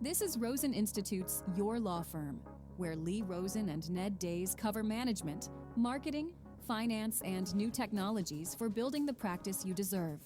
This is Rosen Institute's Your Law Firm, where Lee Rosen and Ned Days cover management, marketing, finance, and new technologies for building the practice you deserve.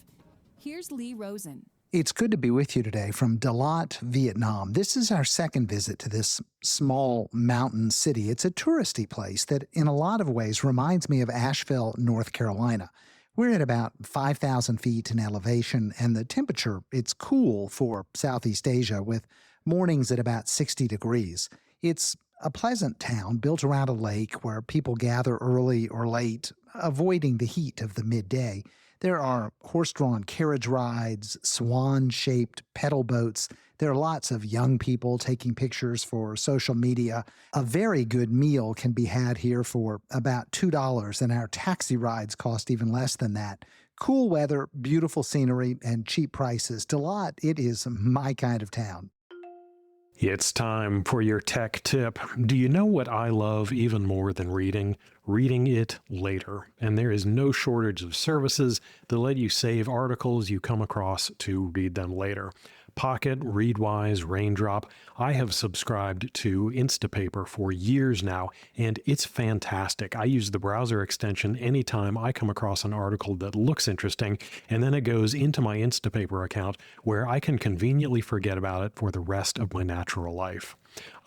Here's Lee Rosen. It's good to be with you today from Đà Lạt, Vietnam. This is our second visit to this small mountain city. It's a touristy place that in a lot of ways reminds me of Asheville, North Carolina. We're at about 5,000 feet in elevation, and the temperature, it's cool for Southeast Asia with mornings at about 60 degrees. It's a pleasant town built around a lake where people gather early or late, avoiding the heat of the midday. There are horse-drawn carriage rides, swan-shaped pedal boats. There are lots of young people taking pictures for social media. A very good meal can be had here for about $2, and our taxi rides cost even less than that. Cool weather, beautiful scenery, and cheap prices. Đà Lạt, it is my kind of town. It's time for your tech tip. Do you know what I love even more than reading? Reading it later. And there is no shortage of services that let you save articles you come across to read them later. Pocket, Readwise, Raindrop. I have subscribed to Instapaper for years now, and it's fantastic. I use the browser extension anytime I come across an article that looks interesting, and then it goes into my Instapaper account where I can conveniently forget about it for the rest of my natural life.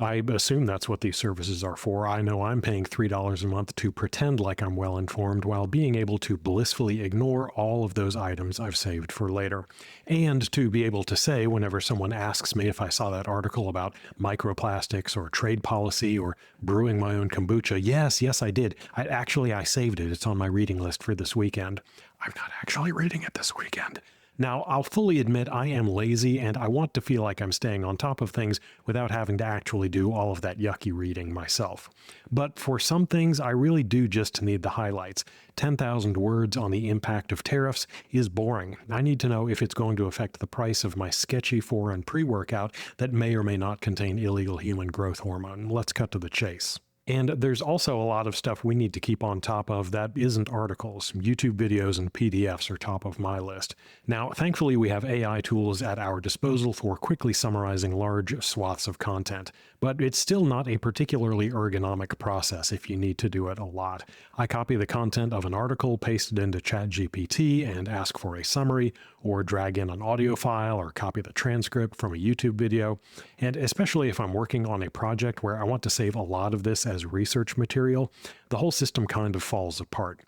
I assume that's what these services are for. I know I'm paying $3 a month to pretend like I'm well informed while being able to blissfully ignore all of those items I've saved for later. And to be able to say whenever someone asks me if I saw that article about microplastics or trade policy or brewing my own kombucha, yes, I did. I saved it. It's on my reading list for this weekend. I'm not actually reading it this weekend. Now, I'll fully admit I am lazy and I want to feel like I'm staying on top of things without having to actually do all of that yucky reading myself. But for some things, I really do just need the highlights. 10,000 words on the impact of tariffs is boring. I need to know if it's going to affect the price of my sketchy foreign pre-workout that may or may not contain illegal human growth hormone. Let's cut to the chase. And there's also a lot of stuff we need to keep on top of that isn't articles. YouTube videos and PDFs are top of my list. Now, thankfully, we have AI tools at our disposal for quickly summarizing large swaths of content, but it's still not a particularly ergonomic process if you need to do it a lot. I copy the content of an article, paste it into ChatGPT, and ask for a summary, or drag in an audio file, or copy the transcript from a YouTube video. And especially if I'm working on a project where I want to save a lot of this as research material, the whole system kind of falls apart.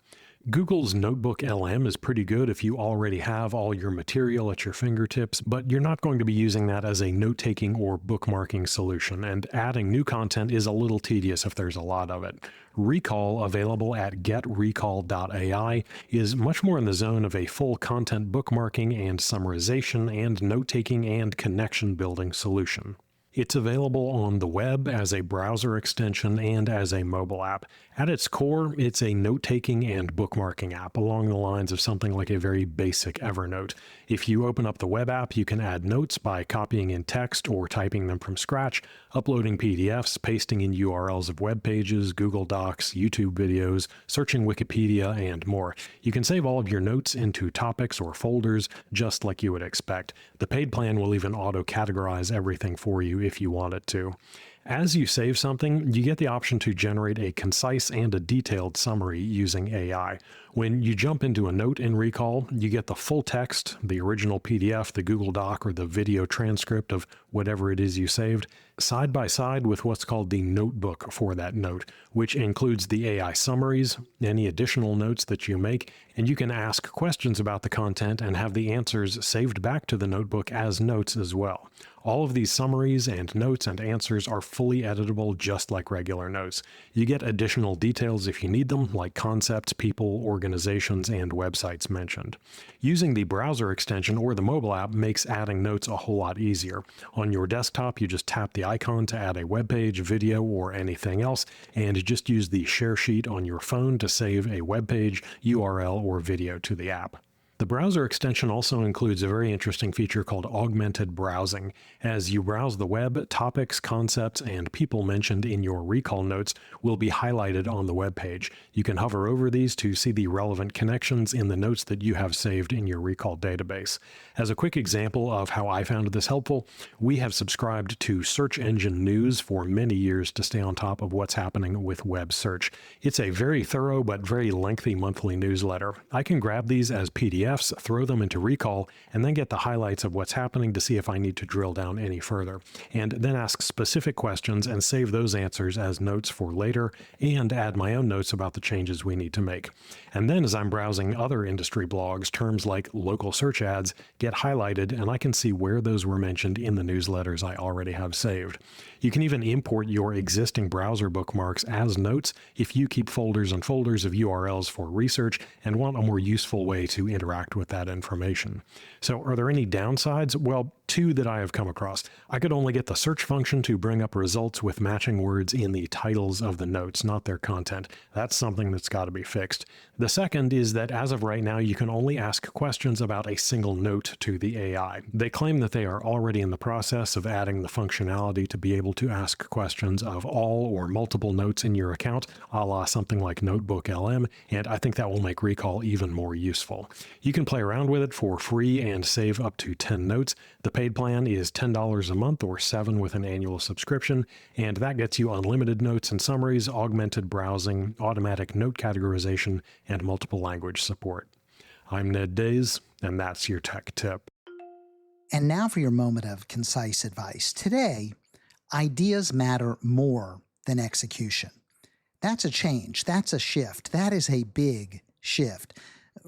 Google's Notebook LM is pretty good if you already have all your material at your fingertips, but you're not going to be using that as a note-taking or bookmarking solution, and adding new content is a little tedious if there's a lot of it. Recall, available at GetRecall.ai, is much more in the zone of a full content bookmarking and summarization and note-taking and connection-building solution. It's available on the web as a browser extension and as a mobile app. At its core, it's a note-taking and bookmarking app along the lines of something like a very basic Evernote. If you open up the web app, you can add notes by copying in text or typing them from scratch, uploading PDFs, pasting in URLs of web pages, Google Docs, YouTube videos, searching Wikipedia, and more. You can save all of your notes into topics or folders just like you would expect. The paid plan will even auto-categorize everything for you if you want it to. As you save something, you get the option to generate a concise and a detailed summary using AI. When you jump into a note in Recall, you get the full text, the original PDF, the Google Doc, or the video transcript of whatever it is you saved, side by side with what's called the notebook for that note, which includes the AI summaries, any additional notes that you make, and you can ask questions about the content and have the answers saved back to the notebook as notes as well. All of these summaries and notes and answers are fully editable just like regular notes. You get additional details if you need them, like concepts, people, organizations, and websites mentioned. Using the browser extension or the mobile app makes adding notes a whole lot easier. On your desktop, you just tap the icon to add a web page, video, or anything else, and just use the share sheet on your phone to save a web page, URL, or video to the app. The browser extension also includes a very interesting feature called augmented browsing. As you browse the web, topics, concepts, and people mentioned in your recall notes will be highlighted on the web page. You can hover over these to see the relevant connections in the notes that you have saved in your recall database. As a quick example of how I found this helpful, we have subscribed to Search Engine News for many years to stay on top of what's happening with web search. It's a very thorough but very lengthy monthly newsletter. I can grab these as PDFs, throw them into recall, and then get the highlights of what's happening to see if I need to drill down any further, and then ask specific questions and save those answers as notes for later, and add my own notes about the changes we need to make. And then as I'm browsing other industry blogs, terms like local search ads get highlighted, and I can see where those were mentioned in the newsletters I already have saved. You can even import your existing browser bookmarks as notes if you keep folders and folders of URLs for research and want a more useful way to interact with that information. So are there any downsides? Well, two that I have come across. I could only get the search function to bring up results with matching words in the titles of the notes, not their content. That's something that's got to be fixed. The second is that as of right now, you can only ask questions about a single note to the AI. They claim that they are already in the process of adding the functionality to be able to ask questions of all or multiple notes in your account, a la something like Notebook LM, and I think that will make Recall even more useful. You can play around with it for free and save up to 10 notes. The paid plan is $10 a month or $7 with an annual subscription, and that gets you unlimited notes and summaries, augmented browsing, automatic note categorization, and multiple language support. I'm Ned Days, and that's your tech tip. And now for your moment of concise advice. Today, ideas matter more than execution. That's a change. That's a shift. That is a big shift.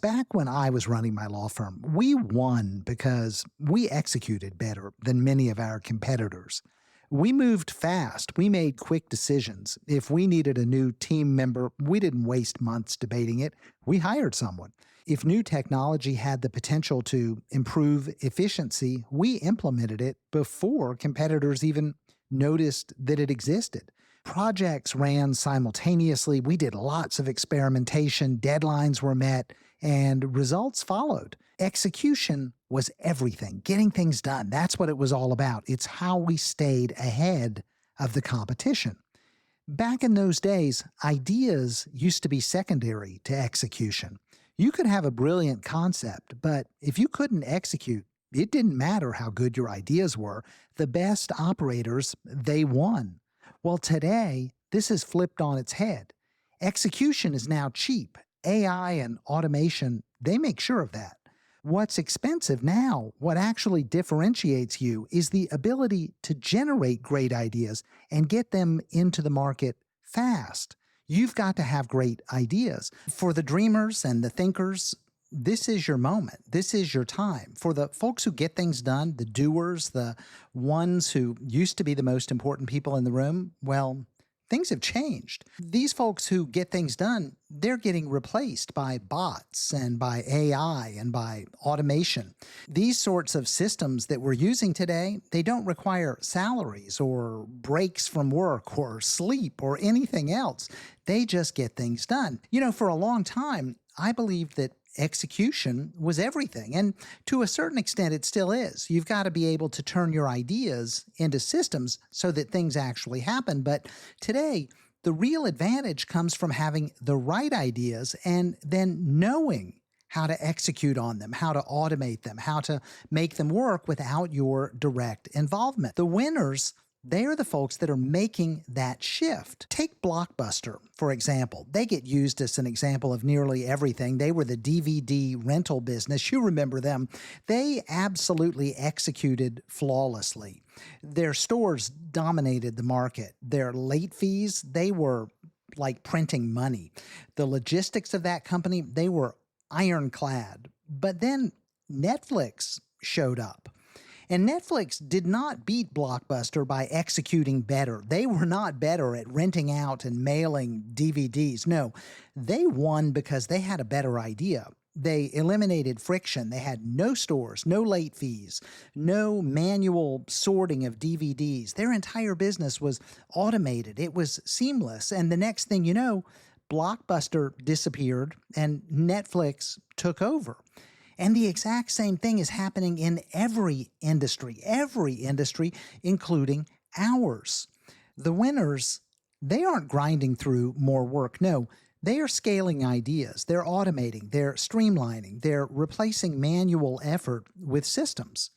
Back when I was running my law firm, we won because we executed better than many of our competitors. We moved fast. We made quick decisions. If we needed a new team member, we didn't waste months debating it. We hired someone. If new technology had the potential to improve efficiency, we implemented it before competitors even noticed that it existed. Projects ran simultaneously. We did lots of experimentation. Deadlines were met, and results followed. Execution was everything. Getting things done. That's what it was all about. It's how we stayed ahead of the competition. Back in those days, ideas used to be secondary to execution. You could have a brilliant concept, but if you couldn't execute, it didn't matter how good your ideas were. The best operators, they won. Well, today, this is flipped on its head. Execution is now cheap. AI and automation, they make sure of that. What's expensive now, what actually differentiates you, is the ability to generate great ideas and get them into the market fast. You've got to have great ideas. For the dreamers and the thinkers, this is your moment. This is your time. For the folks who get things done, the doers, the ones who used to be the most important people in the room, well, things have changed. These folks who get things done, they're getting replaced by bots and by AI and by automation. These sorts of systems that we're using today, they don't require salaries or breaks from work or sleep or anything else. They just get things done. You know, for a long time, I believed that execution was everything. And to a certain extent, it still is. You've got to be able to turn your ideas into systems so that things actually happen. But today, the real advantage comes from having the right ideas and then knowing how to execute on them, how to automate them, how to make them work without your direct involvement. The winners, they are the folks that are making that shift. Take Blockbuster, for example. They get used as an example of nearly everything. They were the DVD rental business. You remember them. They absolutely executed flawlessly. Their stores dominated the market. Their late fees, they were like printing money. The logistics of that company, they were ironclad. But then Netflix showed up. And Netflix did not beat Blockbuster by executing better. They were not better at renting out and mailing DVDs. No, they won because they had a better idea. They eliminated friction. They had no stores, no late fees, no manual sorting of DVDs. Their entire business was automated. It was seamless. And the next thing you know, Blockbuster disappeared and Netflix took over. And the exact same thing is happening in every industry, including ours. The winners, they aren't grinding through more work. No, they are scaling ideas. They're automating. They're streamlining. They're replacing manual effort with systems.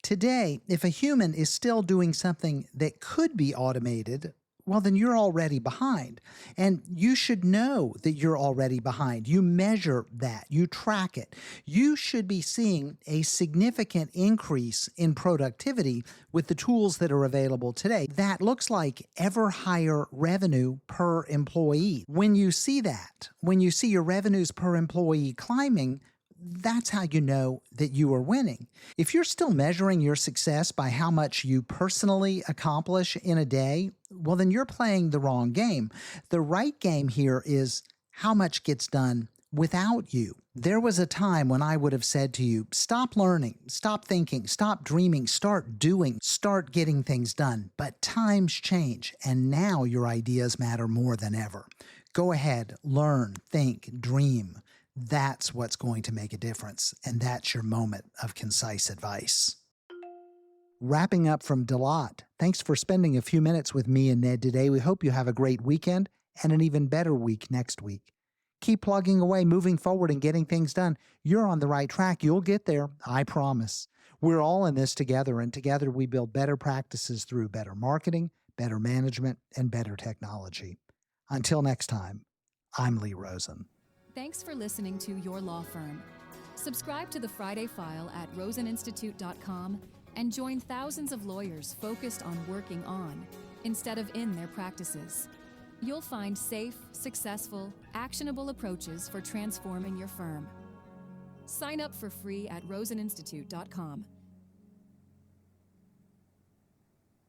Today, if a human is still doing something that could be automated, well, then you're already behind. And you should know that you're already behind. You measure that. You track it. You should be seeing a significant increase in productivity with the tools that are available today. That looks like ever higher revenue per employee. When you see that, when you see your revenues per employee climbing, that's how you know that you are winning. If you're still measuring your success by how much you personally accomplish in a day, well, then you're playing the wrong game. The right game here is how much gets done without you. There was a time when I would have said to you, stop learning, stop thinking, stop dreaming, start doing, start getting things done. But times change, and now your ideas matter more than ever. Go ahead, learn, think, dream. That's what's going to make a difference, and that's your moment of concise advice. Wrapping up from Đà Lạt, thanks for spending a few minutes with me and Ned today. We hope you have a great weekend and an even better week next week. Keep plugging away, moving forward, and getting things done. You're on the right track. You'll get there, I promise. We're all in this together, and together we build better practices through better marketing, better management, and better technology. Until next time, I'm Lee Rosen. Thanks for listening to Your Law Firm. Subscribe to the Friday File at roseninstitute.com and join thousands of lawyers focused on working on instead of in their practices. You'll find safe, successful, actionable approaches for transforming your firm. Sign up for free at roseninstitute.com.